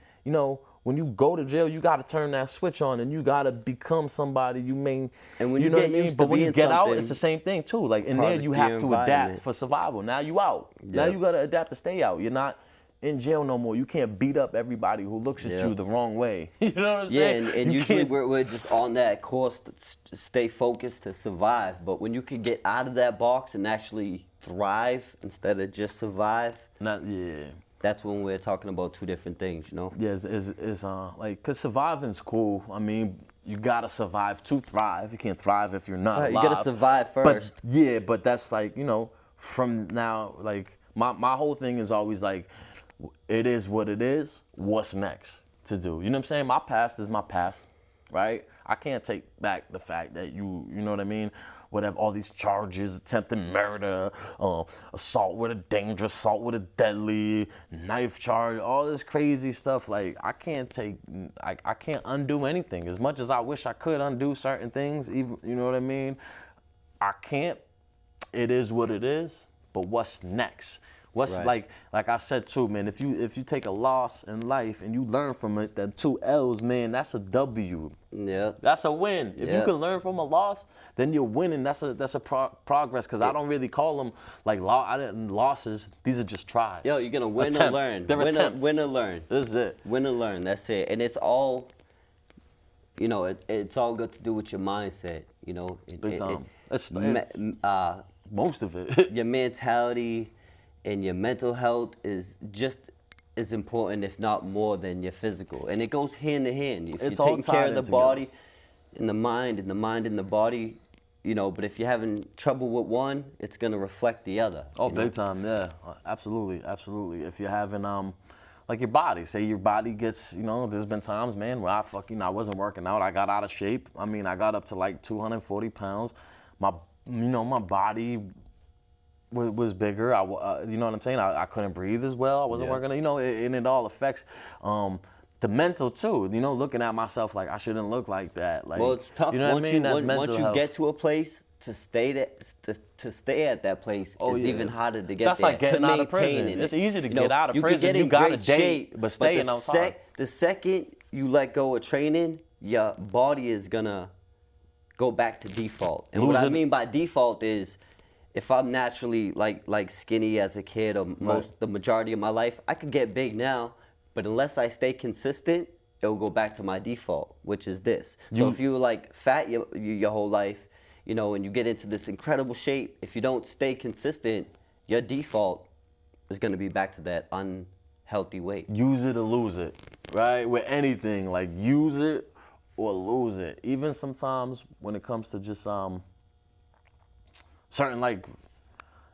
when you go to jail, you got to turn that switch on, and you got to become somebody you mean. And when you get used to But when you get out, something, it's the same thing too. Like in there, you have to adapt for survival. Now you out. Now you got to adapt to stay out. You're not in jail no more. You can't beat up everybody who looks at you the wrong way. You know what I'm saying? Yeah, and usually we're just on that course to stay focused to survive. But when you can get out of that box and actually thrive instead of just survive. That's when we're talking about two different things, Yeah, it's like, cause surviving's cool. I mean, you gotta survive to thrive. You can't thrive if you're not alive. You gotta survive first. But that's like, you know, from now, like my whole thing is always like, it is what it is. What's next to do? You know what I'm saying? My past is my past, right? I can't take back the fact that you know what I mean? Whatever, all these charges, attempted murder, assault with a dangerous, assault with a deadly, knife charge, all this crazy stuff. Like, I can't undo anything. As much as I wish I could undo certain things, even, you know what I mean? I can't. It is what it is, but what's next? What's like I said too, man, if you take a loss in life and you learn from it, then 2 L's, man, that's a W. Yeah. That's a win. If you can learn from a loss, then you're winning. That's a progress, because I don't really call them like losses. These are just tries. Yo, you're gonna win or learn. They're attempts. Win or learn. This is it. Win or learn. That's it. And it's all, you know, it's all got to do with your mindset. You know, Big time. Most of it. Your mentality and your mental health is just as important, if not more, than your physical. And it goes hand in hand. If you're taking care of the body and the mind, and the mind and the body, you know, but if you're having trouble with one, it's going to reflect the other. Oh, big time, yeah. Absolutely, absolutely. If you're having, like your body, say your body gets, you know, there's been times, man, where I wasn't working out. I got out of shape. I mean, I got up to like 240 pounds. My body was bigger. You know what I'm saying? I couldn't breathe as well. I wasn't working. You know, and it all affects the mental too. You know, looking at myself like I shouldn't look like that. Like, well, it's tough. You know once you get to a place, to stay at that place is even harder to get That's there. Like getting out of prison. It's easy to get out of prison. You got to date, but staying outside. The second you let go of training, your body is gonna go back to default. And what I mean by default is, if I'm naturally like skinny as a kid or the majority of my life, I could get big now, but unless I stay consistent, it'll go back to my default, which is this. So if you were like fat your whole life, you know, and you get into this incredible shape, if you don't stay consistent, your default is gonna be back to that unhealthy weight. Use it or lose it, right? With anything, like use it or lose it. Even sometimes when it comes to just certain like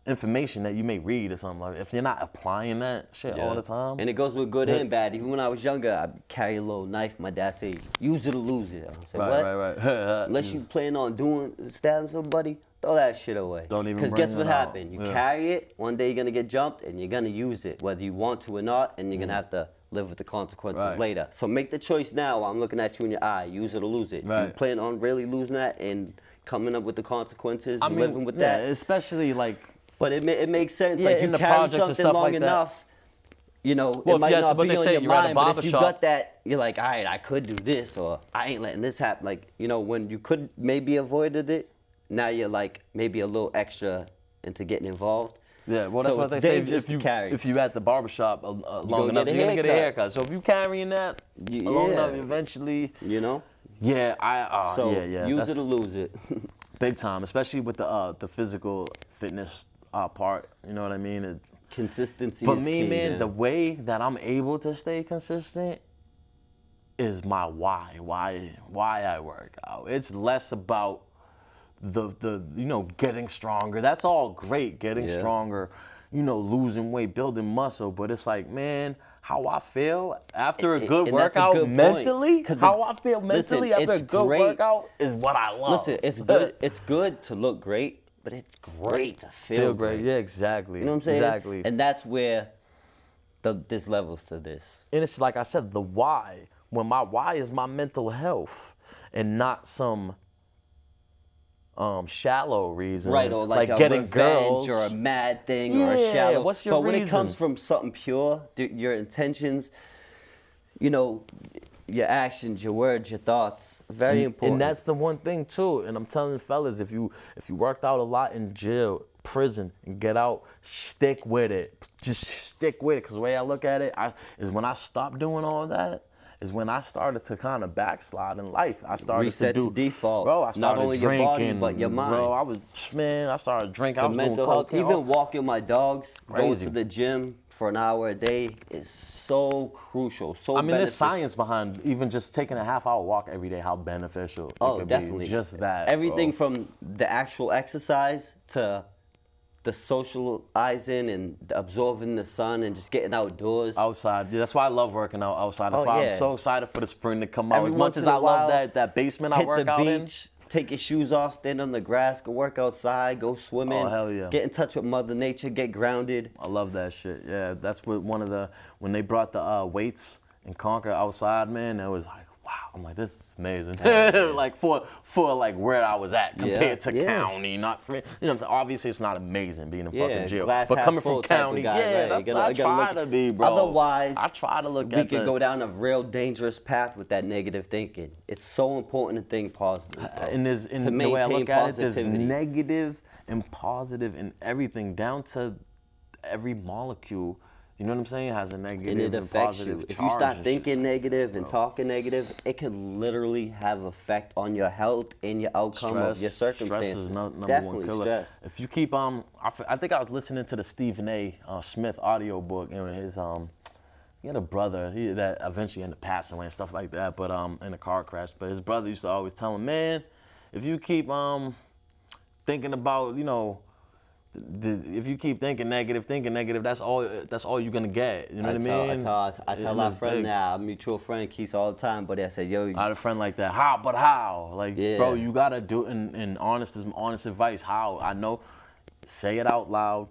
information that you may read or something, like if you're not applying that shit all the time. And it goes with good and bad. Even when I was younger, I'd carry a little knife. My dad said, use it or lose it. I said, what? Right. Unless you plan on stabbing somebody, throw that shit away. Don't even. Because guess what happened? You carry it, one day you're gonna get jumped and you're gonna use it, whether you want to or not, and you're gonna have to live with the consequences later. So make the choice now while I'm looking at you in your eye. Use it or lose it. Do you plan on really losing that and coming up with the consequences and living with that? Especially like. But it makes sense. Like you in the carry projects something and stuff long like enough, you know, well, it might not be on your mind. But if you shop. got that, you're like, all right, I could do this, or I ain't letting this happen. Like, you know, when you could maybe avoided it, now you're like maybe a little extra into getting involved. Yeah, well, that's what they say. If you at the barbershop long enough, you're gonna get a haircut. So if you carrying that long enough, eventually, you know. Yeah, use it or lose it. Big time, especially with the physical fitness part. You know what I mean? Consistency. But is me, key, man, the way that I'm able to stay consistent is my why I work out. It's less about the you know, getting stronger. That's all great, getting stronger, you know, losing weight, building muscle. But it's like, man, how I feel after a good workout mentally, how I feel mentally after a good workout is what I love. Listen, it's good. It's good to look great, but it's great to feel great. Yeah, exactly. You know what I'm saying? Exactly. And that's where there's levels to this. And it's like I said, the why. When my why is my mental health and not some shallow reason. Right, or like a getting revenge girls or a mad thing or a shallow. What's your But when reason? it comes from something pure, your intentions, you know, your actions, your words, your thoughts, very important. And that's the one thing too. And I'm telling fellas, if you worked out a lot in jail, prison, and get out, stick with it. Just stick with it. Because the way I look at it is when I stopped doing all that, is when I started to kind of backslide in life. I started Reset to do default. Bro, I started not only drinking, your body but your mind. Bro, I started drinking. I was mental doing health. cocaine. Even walking my dogs, going Crazy. to the gym for an hour a day is so crucial, so I mean, there's beneficial. science behind even just taking a half-hour walk every day, how beneficial it could Definitely. be. Just that, Everything bro. from the actual exercise to the socializing and absorbing the sun and just getting outdoors. Outside. Yeah, that's why I love working out outside. That's why I'm so excited for the spring to come out. Every As much once as in a I love while, that basement I hit work the out in. beach, take your shoes off, stand on the grass, go work outside, go swimming. Oh, hell yeah. Get in touch with Mother Nature, get grounded. I love that shit. Yeah, that's what when they brought the weights in Concord outside, man, it was like, wow. I'm like, this is amazing. Like for like where I was at compared to county, not for, you know what I'm saying? Obviously it's not amazing being in fucking jail. Glass But half coming full from type of county, guy, yeah, right. that's I try to be, bro. Otherwise, I try to look we at could go down a real dangerous path with that negative thinking. It's so important to think positive. Bro. And the way I look at it, there's negative and positive in everything, down to every molecule. You know what I'm saying? It has a negative And it and affects positive you. If charge you start and thinking shit. negative and talking negative, it can literally have effect on your health and your outcome of your circumstances. Stress is number Definitely one killer. stress. If you keep I think I was listening to the Stephen A. Smith audiobook, and his he had a brother that eventually ended up passing away and stuff like that, but in a car crash. But his brother used to always tell him, man, if you keep thinking about, you know, if you keep thinking negative, that's all you're gonna get. You know what I mean? I tell our friend now, our mutual friend Keith all the time, but I said, yo, I had a friend like that. How? Like, bro, you gotta do it in honest advice. How? I know. Say it out loud.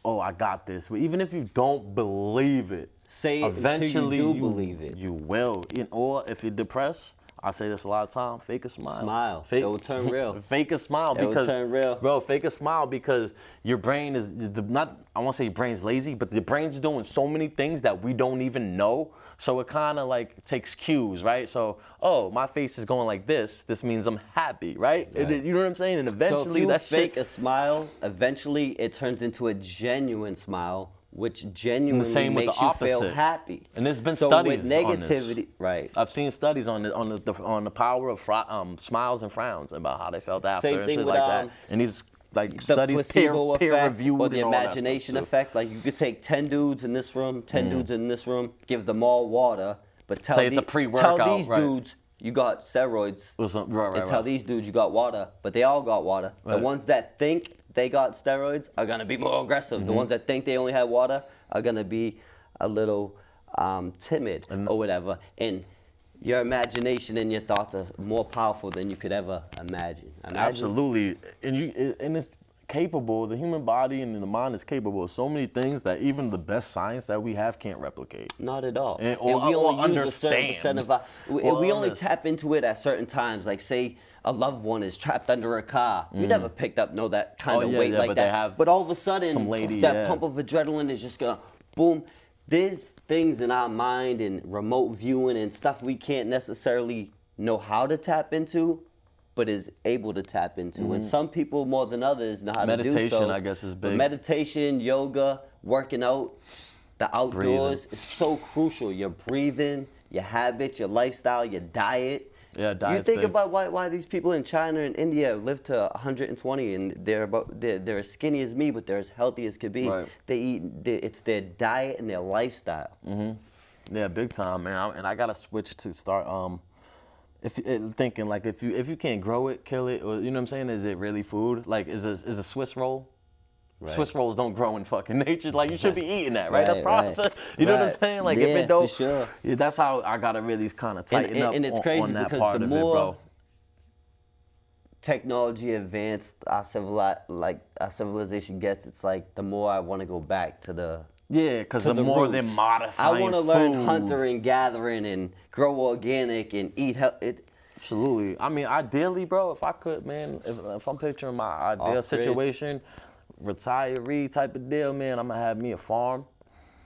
Oh, I got this. But even if you don't believe it, say it eventually until you do believe it. You will. Or if you're depressed, I say this a lot of times, fake a smile. Smile. It will turn real. Fake a smile because, it will turn real. Bro, fake a smile because your brain is, I won't say your brain's lazy, but the brain's doing so many things that we don't even know. So it kind of like takes cues, right? So, oh, my face is going like this. This means I'm happy, right? You know what I'm saying? And eventually so if you that fake a smile, eventually it turns into a genuine smile, which genuinely makes you feel happy. And there's been so studies with negativity, on this. Right? I've seen studies on the power of smiles and frowns about how they felt after Same and thing shit with, like that. And these like the studies peer placebo reviewed or the and all that imagination stuff, effect. Like you could take 10 dudes in this room, 10 dudes in this room, give them all water, but tell, Say it's a pre-workout, tell these right. dudes you got steroids, and tell these dudes you got water, but they all got water. Right. The ones that think they got steroids are gonna be more aggressive. The ones that think they only had water are gonna be a little timid or whatever. And your imagination and your thoughts are more powerful than you could ever imagine. Absolutely, and it's capable. The human body and the mind is capable of so many things that even the best science that we have can't replicate. Not at all. And we only use a certain percent of we only tap into it at certain times. Like say a loved one is trapped under a car. You never picked up that kind of weight like that. But all of a sudden, that pump of adrenaline is just gonna boom. There's things in our mind and remote viewing and stuff we can't necessarily know how to tap into, but is able to tap into. And some people more than others know how to do so. Meditation, I guess, is big. But meditation, yoga, working out, the outdoors is so crucial. Your breathing, your habits, your lifestyle, your diet. Yeah, diet's You think big. about why these people in China and India live to 120 and they're as skinny as me, but they're as healthy as could be. Right. It's their diet and their lifestyle. Yeah, big time, man. And I gotta switch to start thinking like if you can't grow it, kill it, or you know what I'm saying? Is it really food? Like is a Swiss roll? Right. Swiss rolls don't grow in fucking nature. Like you should be eating that, right? That's processed. You know what I'm saying? Like if it don't, for sure. Yeah, that's how I gotta really kind of tighten up and it's crazy on that because part the of it, more bro. technology advanced our civilization gets, it's like the more I want to go back to the because the more roots. they're modifying I want to learn food. hunter and gathering and grow organic and eat healthy. Absolutely. I mean, ideally, bro, if I could, man, if I'm picturing my ideal situation, retiree type of deal, man, I'm gonna have me a farm.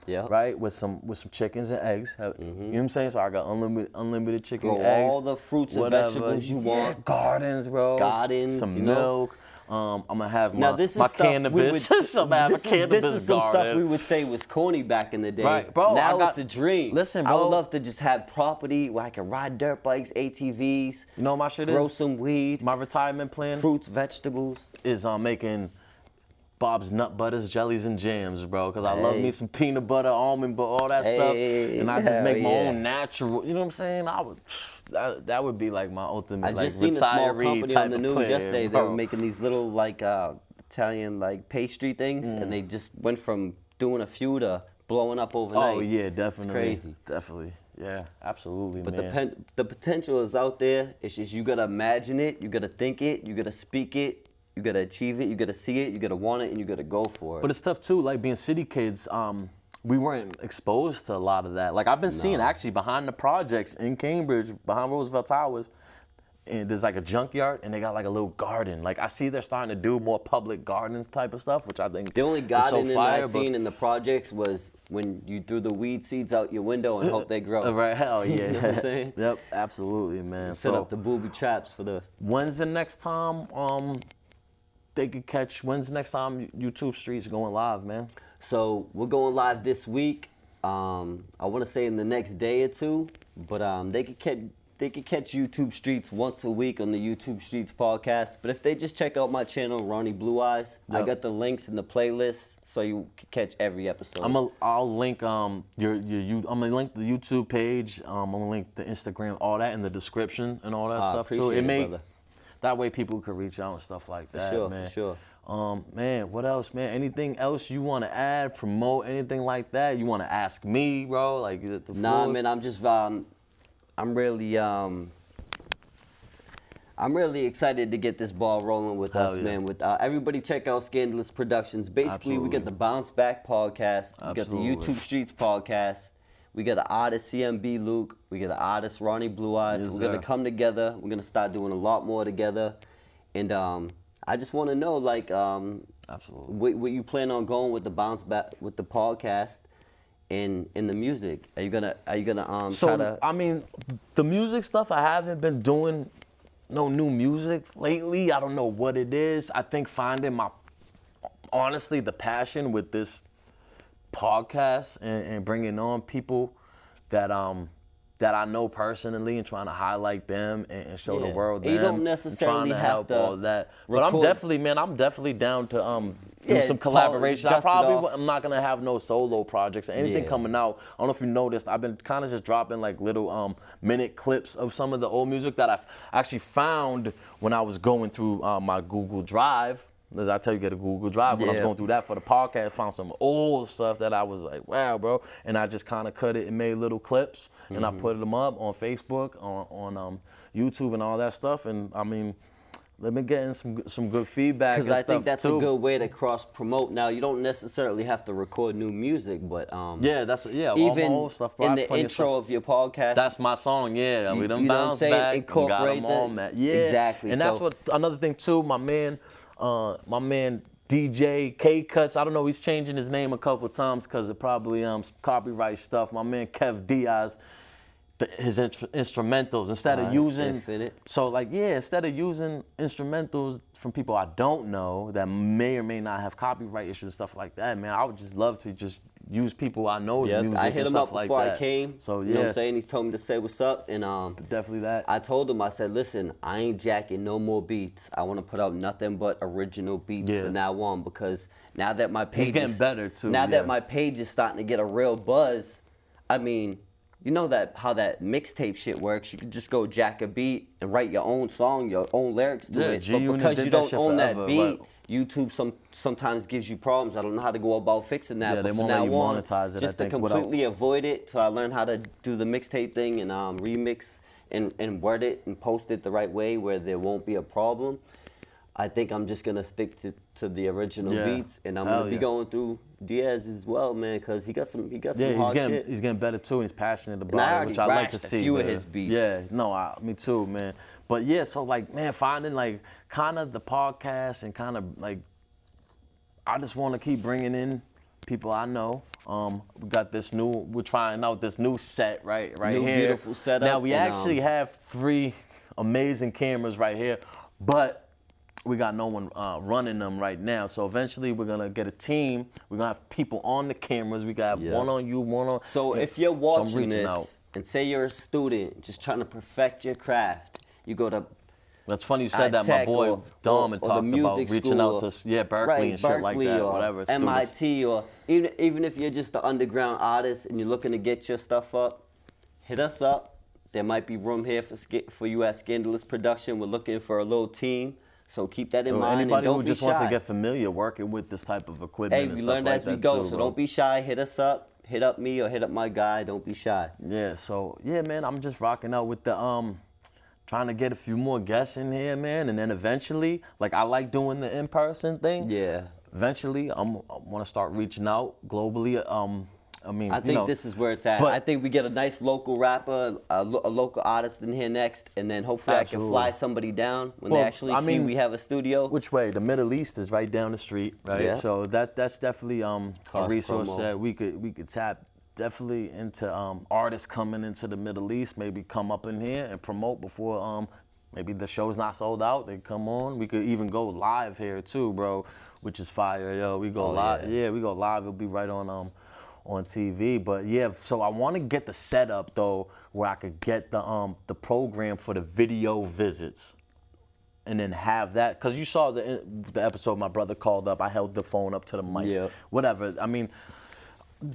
Yeah. Right, with some chickens and eggs. You know what I'm saying? So I got unlimited chicken Grow and eggs. all the fruits and vegetables you want. Gardens, bro. Gardens, some milk. I'm gonna have my cannabis. This is some garden. stuff we would say was corny back in the day. Right, bro. Now it's a dream. Listen, bro. I would love to just have property where I can ride dirt bikes, ATVs. You know what my shit is? Grow some weed. My retirement plan. Fruits, vegetables. Is making Bob's Nut Butters, Jellies, and Jams, bro, because I love me some peanut butter, almond butter, all that stuff, and I just make my own natural, you know what I'm saying? That would be like my ultimate, I like, just seen a small retiree company type on the of news plan, yesterday. bro. They were making these little, like, Italian, like, pastry things, and they just went from doing a few to blowing up overnight. Oh, yeah, definitely. It's crazy. Definitely. Yeah, absolutely, But man. the potential is out there. It's just you gotta imagine it, you gotta think it, you gotta speak it, you gotta achieve it, you gotta see it, you gotta want it, and you gotta go for it. But it's tough too, like being city kids, we weren't exposed to a lot of that. Like I've been seeing actually behind the projects in Cambridge, behind Roosevelt Towers, and there's like a junkyard and they got like a little garden. Like I see they're starting to do more public gardens type of stuff, which I think the only is gardening so fire, I seen in the projects was when you threw the weed seeds out your window and hope they grow. Right, hell yeah. You know what I'm saying? Yep, absolutely, man. Set up the booby traps for the... When's the next time they could catch, when's the next time YouTube Streets going live, man? So we're going live this week. I want to say in the next day or two, but they could catch YouTube Streets once a week on the YouTube Streets podcast. But if they just check out my channel, Ronnie Blue Eyes, I got the links in the playlist so you can catch every episode. I'll link I'm gonna link the YouTube page. I'm gonna link the Instagram, all that in the description and all that stuff too. Brother. That way people could reach out and stuff like that. Man. For sure. Man, what else, man? Anything else you want to add, promote, anything like that? You want to ask me, bro? Like the Nah, man, I'm just I'm really excited to get this ball rolling with us, man. With everybody, check out Scandalous Productions. Basically, we got the Bounce Back podcast, we got the YouTube Streets podcast, we got the artist CMB Luke, we got the artist Ronnie Blue Eyes. We're gonna come together. We're gonna start doing a lot more together, and I just want to know, like, what you plan on going with the Bounce Back with the podcast. In the music, are you gonna try to? I mean, the music stuff, I haven't been doing no new music lately. I don't know what it is. I think finding honestly the passion with this podcast and bringing on people that I know personally and trying to highlight them and show the world them. You don't necessarily have have to all that. But record. I'm definitely down to do some collaboration. I'm not gonna have no solo projects or anything coming out. I don't know if you noticed, I've been kind of just dropping like little minute clips of some of the old music that I actually found when I was going through my Google Drive. As I tell you, get a Google Drive. When I was going through that for the podcast, I found some old stuff that I was like, wow, bro. And I just kind of cut it and made little clips. And I put them up on Facebook, on YouTube and all that stuff. And I mean, they've been getting some good feedback and stuff too. Because I think that's a good way to cross-promote. Now, you don't necessarily have to record new music, but even all my old stuff, bro. In the intro of your podcast, that's my song. Yeah, we done you bounced back and got incorporate them on that. Yeah, exactly. And that's what another thing too. My man DJ K Cuts. I don't know. He's changing his name a couple times because of probably some copyright stuff. My man Kev Diaz. His instrumentals instead of using instead of using instrumentals from people I don't know that may or may not have copyright issues and stuff like that, man, I would just love to just use people I know's music. I hit him up like before that. I came. So you know what I'm saying? He's told me to say what's up, and definitely that. I told him, I said, listen, I ain't jacking no more beats. I want to put out nothing but original beats from now on, because now that my page he's getting better too. Now that my page is starting to get a real buzz, I mean, you know how that mixtape shit works. You can just go jack a beat and write your own song, your own lyrics to it. But because you don't own that beat, YouTube sometimes gives you problems. I don't know how to go about fixing that. Yeah, but they won't let you monetize it. Just to completely avoid it, so I learned how to do the mixtape thing and remix and word it and post it the right way where there won't be a problem. I think I'm just gonna stick to the original beats, and I'm gonna be going through Diaz as well, man, because he got some hard shit. He's getting better too, and he's passionate about it, which I like to see. A few of his beats. Yeah, no, me too, man. But yeah, so like, man, finding like kind of the podcast and kind of like, I just want to keep bringing in people I know. We got we're trying out this new set right new here. Beautiful setup. Now we actually have 3 amazing cameras right here, but we got no one running them right now. So eventually we're gonna get a team. We're gonna have people on the cameras. We got one on you, one on. So if you're watching this and say you're a student just trying to perfect your craft, you go to That's funny you said that. My boy Dom had talked about reaching out to Berkeley and shit like that, or whatever. MIT, or even if you're just an underground artist and you're looking to get your stuff up, hit us up. There might be room here for you at Scandalous Production. We're looking for a little team, so keep that in mind. Anybody and don't who just be shy. wants to get familiar working with this type of equipment. Hey, we learn as we go, so don't be shy. Hit us up. Hit up me or hit up my guy. Don't be shy. Yeah. So yeah, man, I'm just rocking out with the trying to get a few more guests in here, man, and then eventually, like I like doing the in-person thing. Yeah. Eventually, I want to start reaching out globally. I think this is where it's at. I think we get a nice local rapper, a local artist in here next, and then hopefully I can fly somebody down when they actually see we have a studio. Which way? The Middle East is right down the street, right? Yeah. So that's definitely a resource that we could tap definitely into artists coming into the Middle East, maybe come up in here and promote before maybe the show's not sold out, they come on. We could even go live here too, bro, which is fire, yo. We go live. Yeah, we go live. It'll be right on TV. But yeah, so I want to get the setup though where I could get the program for the video visits. And then have that, because you saw the episode my brother called up, I held the phone up to the mic, whatever. I mean,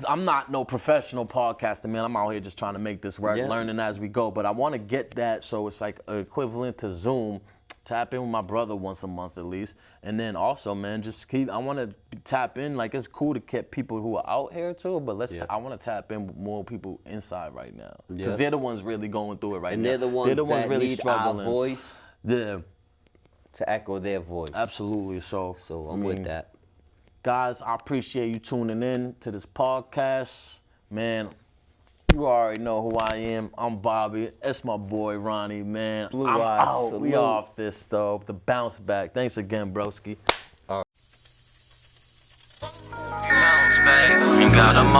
I'm not no professional podcaster, man. I'm out here just trying to make this work, learning as we go. But I want to get that so it's like equivalent to Zoom. Tap in with my brother once a month at least. And then also, man, I want to tap in. Like, it's cool to get people who are out here too, but I want to tap in with more people inside right now. Because they're the ones really going through it right now. And they're the ones that really need struggling. Our voice to echo their voice. Absolutely. So I'm with that. Guys, I appreciate you tuning in to this podcast. Man, you already know who I am. I'm Bobby. It's my boy Ronnie, man. Blue Eyes. Out. We off this, though. The bounce back. Thanks again, broski. Bounce back. You got 'em on.